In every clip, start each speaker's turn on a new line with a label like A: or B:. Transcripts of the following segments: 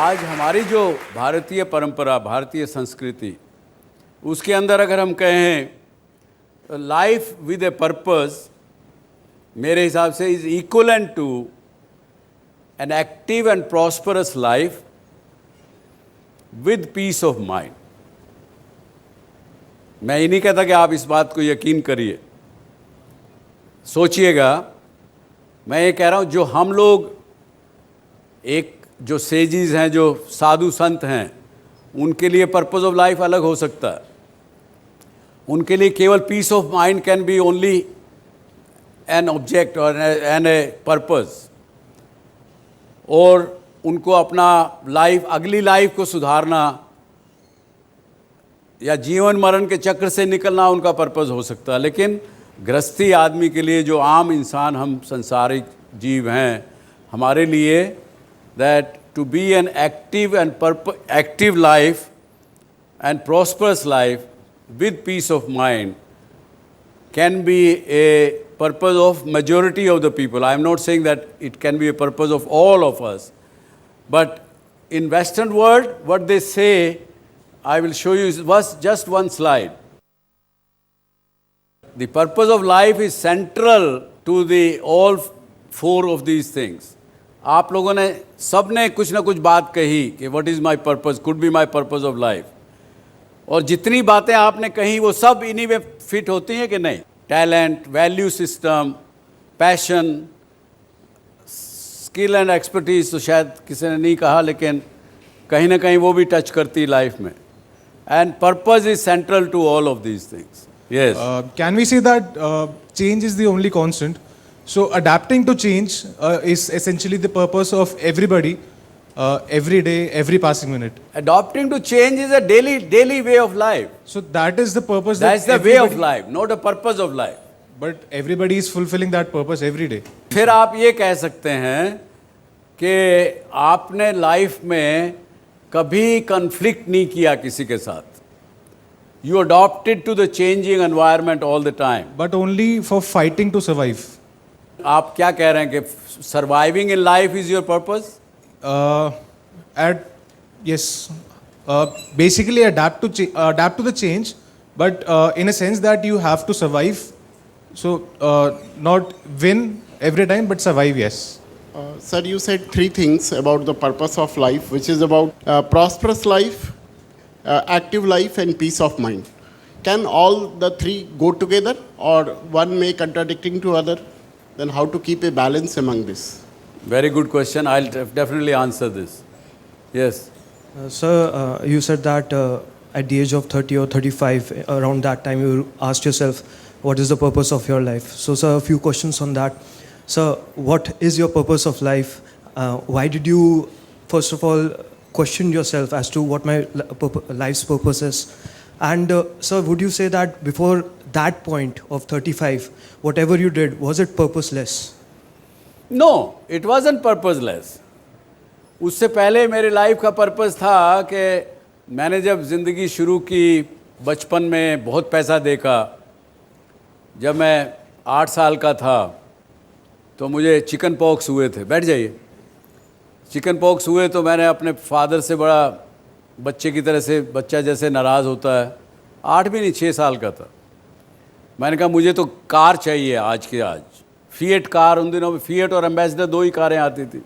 A: आज हमारी जो भारतीय परंपरा, भारतीय संस्कृति, उसके अंदर अगर हम कहें लाइफ विद ए पर्पस, मेरे हिसाब से is equivalent to an active and prosperous life with peace of mind. मैं ये नहीं कहता कि आप इस बात को यकीन करिए, सोचिएगा। मैं ये कह रहा हूँ जो हम लोग एक जो सेजिस हैं, जो साधु संत हैं, उनके लिए पर्पस ऑफ लाइफ अलग हो सकता है। उनके लिए केवल peace of mind can be only an object और एन ए पर्पस, और उनको अपना लाइफ, अगली लाइफ को सुधारना या जीवन मरण के चक्र से निकलना उनका पर्पस हो सकता है। लेकिन गृहस्थी आदमी के लिए, जो आम इंसान, हम संसारिक जीव हैं, हमारे लिए that to be an active life and prosperous life with peace of mind can be a purpose of majority of the people. I am not saying that it can be a purpose of all of us, but in Western world, what they say, I will show you, was just one slide. The purpose of life is central to the all four of these things. आप लोगों ने सब ने कुछ ना कुछ बात कही कि what is my purpose, could be my purpose of life, और जितनी बातें आपने कही वो सब इन्हीं में फिट होती हैं कि नहीं? Talent, value system, passion, skill and expertise तो शायद किसी ने नहीं कहा, लेकिन कहीं ना कहीं वो भी टच करती लाइफ में। And purpose is central to all of these things. Yes,
B: can we say that change is the only constant? So adapting to change is essentially the purpose of everybody, every day, every passing minute.
A: Adapting to change is a daily way of life.
B: So that is the purpose.
A: That's the way of life, not a purpose of life.
B: But everybody is fulfilling that purpose every day.
A: फिर आप ये कह सकते हैं कि आपने life में कभी कन्फ्लिक्ट नहीं किया किसी के साथ. You adapted to the changing environment all the time.
B: But only for fighting to survive.
A: आप क्या कह रहे हैं कि surviving in life is your purpose?
B: Basically adapt to the change, but in a sense that you have to survive. So not win every time, but survive. Yes.
C: Sir, you said three things about the purpose of life, which is about prosperous life, active life, and peace of mind. Can all the three go together, or one may contradicting to other? Then how to keep a balance among this?
A: Very good question. I'll definitely answer this. Yes.
D: Sir, you said that at the age of 30 or 35, around that time, you asked yourself, what is the purpose of your life? So, sir, a few questions on that. Sir, what is your purpose of life? Why did you, first of all, question yourself as to what my life's purpose is? And, sir, would you say that before that point of 35, whatever you did, was it purposeless?
A: No, it wasn't purposeless. उससे पहले मेरे life का purpose था कि मैंने जब ज़िंदगी शुरू की, बचपन में बहुत पैसा देखा। जब मैं 8 साल का था तो मुझे चिकन पॉक्स हुए थे। बैठ जाइए। चिकन पॉक्स हुए तो मैंने अपने फादर से बड़ा बच्चे की तरह से, बच्चा जैसे नाराज़ होता है, 8 भी नहीं 6 साल का था। मैंने कहा मुझे तो कार चाहिए आज के आज, फिएट कार। उन दिनों में फिएट और एम्बेसडर 2 ही कारें आती थी।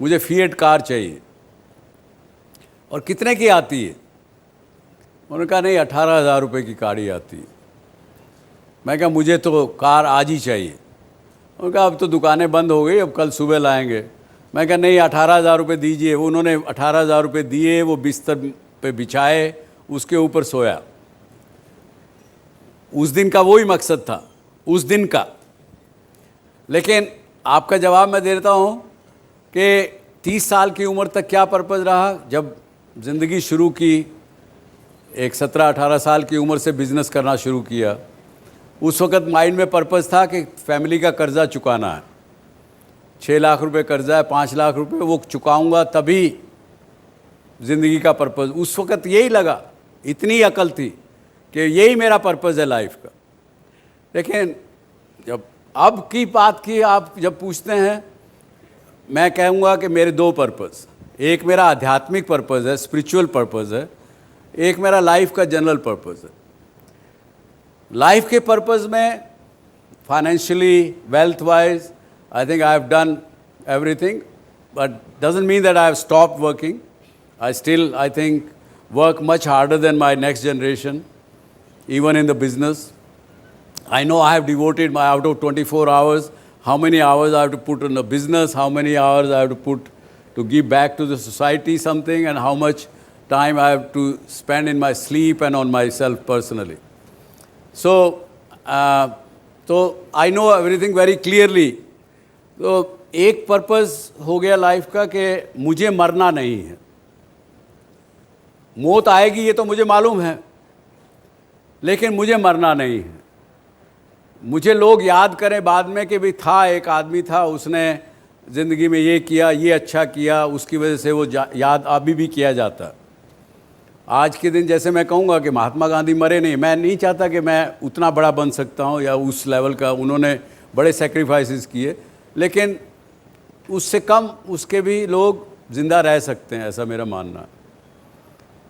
A: मुझे फिएट कार चाहिए। और कितने की आती है? उन्होंने कहा नहीं, 18,000 रुपये की गाड़ी आती है। मैं कहा मुझे तो कार आज ही चाहिए। उन्होंने कहा अब तो दुकानें बंद हो गई, अब कल सुबह लाएंगे। मैं कहा नहीं, 18,000 रुपये दीजिए। उन्होंने 18,000 रुपये दिए, वो बिस्तर पे बिछाए, उसके ऊपर सोया। उस दिन का वही मकसद था, उस दिन का। लेकिन आपका जवाब मैं दे देता हूँ कि 30 साल की उम्र तक क्या पर्पज़ रहा। जब ज़िंदगी शुरू की, एक 17-18 साल की उम्र से बिज़नेस करना शुरू किया, उस वक़्त माइंड में पर्पज़ था कि फैमिली का कर्ज़ा चुकाना है। 6 लाख रुपए कर्ज़ा है, 5 लाख रुपए वो चुकाऊँगा, तभी ज़िंदगी का पर्पज़। उस वक़्त यही लगा, इतनी अकल थी कि यही मेरा पर्पज़ है लाइफ का। लेकिन जब अब की बात की आप जब पूछते हैं, मैं कहूँगा कि मेरे 2 पर्पज़। एक मेरा आध्यात्मिक पर्पज़ है, स्पिरिचुअल पर्पज़ है, एक मेरा लाइफ का जनरल पर्पज़ है। लाइफ के पर्पज़ में financially, wealth wise, I think I have done everything, but doesn't mean that I have stopped working. I still, I think, work much harder than my next generation, even in the business. I know I have devoted my out of 24 hours, how many hours I have to put in the business, how many hours I have to put to give back to the society something, and how much time I have to spend in my sleep and on myself personally. So I know everything very clearly. So एक purpose हो गया life का कि मुझे मरना नहीं है। मौत आएगी ये तो मुझे मालूम है, लेकिन मुझे मरना नहीं है। मुझे लोग याद करें बाद में कि भाई था, एक आदमी था, उसने ज़िंदगी में ये किया, ये अच्छा किया, उसकी वजह से वो याद अभी भी किया जाता। आज के दिन जैसे मैं कहूँगा कि महात्मा गांधी मरे नहीं, मैं नहीं चाहता कि मैं उतना बड़ा बन सकता हूँ या उस लेवल का, उन्होंने बड़े सेक्रीफाइसेस किए, लेकिन उससे कम उसके भी लोग ज़िंदा रह सकते हैं, ऐसा मेरा मानना है।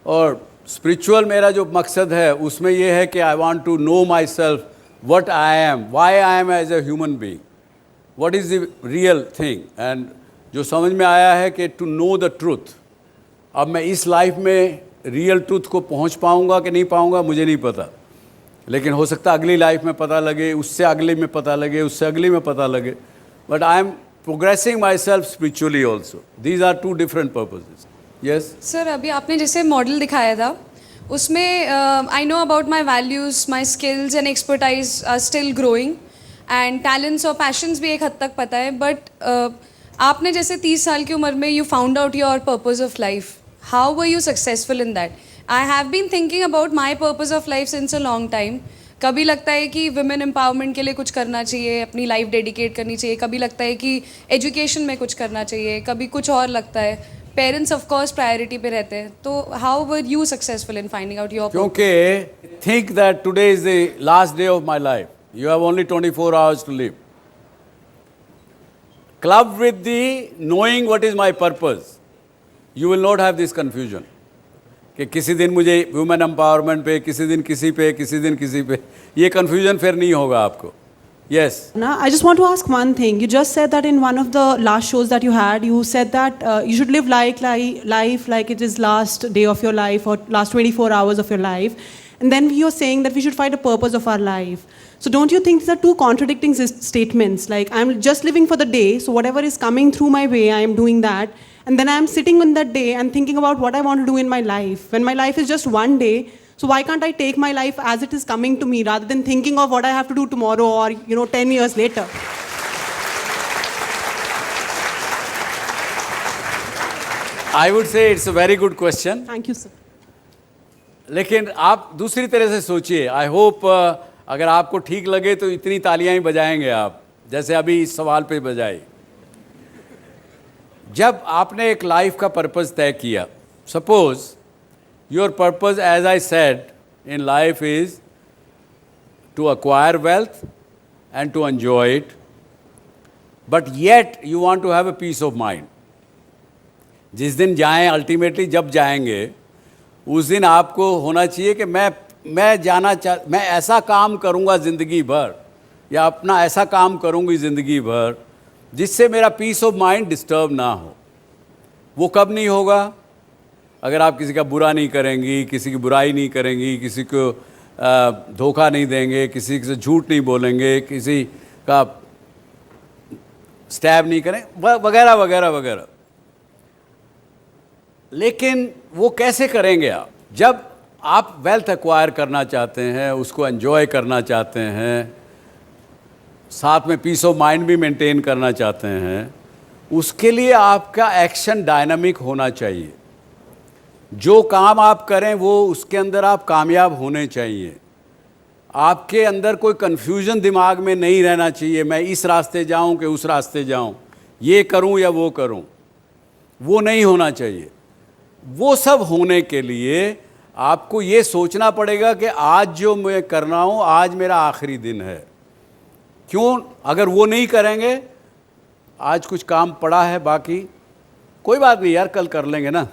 A: और स्पिरिचुअल मेरा जो मकसद है उसमें ये है कि I want to know myself, what I am, why I am as a human being, what is the real thing. And जो समझ में आया है कि टू नो द ट्रूथ। अब मैं इस लाइफ में रियल ट्रूथ को पहुंच पाऊंगा कि नहीं पाऊंगा मुझे नहीं पता, लेकिन हो सकता अगली लाइफ में पता लगे, उससे अगले में पता लगे, उससे अगली में पता लगे। But I am progressing myself spiritually also. These are two different purposes. Yes?
E: Sir अभी आपने जैसे मॉडल दिखाया था उसमें I know about my values, my skills and expertise are still growing and talents और पैशंस भी एक हद तक पता है, बट आपने जैसे 30 साल की उम्र में you found out your purpose of life, how were you successful in that? I have been thinking about my purpose of life since a long time. कभी लगता है कि वुमेन एम्पावरमेंट के लिए कुछ करना चाहिए, अपनी लाइफ डेडिकेट करनी चाहिए, कभी लगता है कि एजुकेशन में कुछ करना चाहिए, कभी कुछ और लगता है। पेरेंट्स ऑफ कोर्स प्रायोरिटी पे रहते हैं, तो how were you successful in finding out your?
A: क्योंकि think that today is the last day of my life, you have only 24 hours to live. Club with the knowing what is my purpose, you will not have this confusion कि किसी दिन मुझे women empowerment पे, किसी दिन किसी पे, किसी दिन किसी पे, ये कन्फ्यूजन फिर नहीं होगा आपको। Yes.
F: Now, I just want to ask one thing. You just said that in one of the last shows that you had, you said that you should live life like it is last day of your life or last 24 hours of your life. And then you're saying that we should find a purpose of our life. So don't you think these are two contradicting statements? Like, I'm just living for the day, so whatever is coming through my way, I am doing that. And then I'm sitting on that day and thinking about what I want to do in my life. When my life is just one day, so why can't I take my life as it is coming to me rather than thinking of what I have to do tomorrow or 10 years later?
A: I would say it's a very good question.
F: Thank you, sir.
A: लेकिन आप दूसरी तरह से सोचिए। I hope अगर आपको ठीक लगे तो इतनी तालियां ही बजाएंगे आप, जैसे अभी इस सवाल पे बजाई। जब आपने एक लाइफ का पर्पस तय किया, suppose your purpose as I said in life is to acquire wealth and to enjoy it, but yet you want to have a peace of mind. जिस दिन जाएं, अल्टीमेटली जब जाएंगे उस दिन आपको होना चाहिए कि मैं ऐसा काम करूंगा ज़िंदगी भर, या अपना ऐसा काम करूंगी ज़िंदगी भर जिससे मेरा पीस ऑफ माइंड डिस्टर्ब ना हो। वो कब नहीं होगा? अगर आप किसी का बुरा नहीं करेंगी, किसी की बुराई नहीं करेंगी, किसी को धोखा नहीं देंगे, किसी से झूठ नहीं बोलेंगे, किसी का स्टैब नहीं करें, वगैरह वगैरह वगैरह। लेकिन वो कैसे करेंगे आप? जब आप वेल्थ एक्वायर करना चाहते हैं, उसको एंजॉय करना चाहते हैं, साथ में पीस ऑफ माइंड भी मेंटेन करना चाहते हैं, उसके लिए आपका एक्शन डायनामिक होना चाहिए। जो काम आप करें वो उसके अंदर आप कामयाब होने चाहिए। आपके अंदर कोई कन्फ्यूजन दिमाग में नहीं रहना चाहिए, मैं इस रास्ते जाऊं कि उस रास्ते जाऊं, ये करूं या वो करूं, वो नहीं होना चाहिए। वो सब होने के लिए आपको ये सोचना पड़ेगा कि आज जो मैं कर रहा हूं, आज मेरा आखिरी दिन है। क्यों? अगर वो नहीं करेंगे, आज कुछ काम पड़ा है बाकी, कोई बात नहीं यार, कल कर लेंगे ना,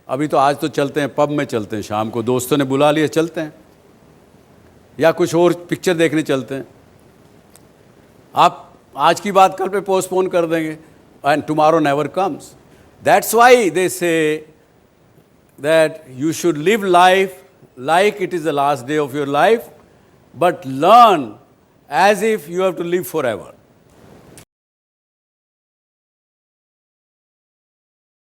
A: अभी तो आज तो चलते हैं, पब में चलते हैं, शाम को दोस्तों ने बुला लिया, चलते हैं, या कुछ और पिक्चर देखने चलते हैं। आप आज की बात कल पे पोस्टपोन कर देंगे, and tomorrow never comes. That's why they say that you should live life like it is the last day of your life, but learn as if you have to live forever.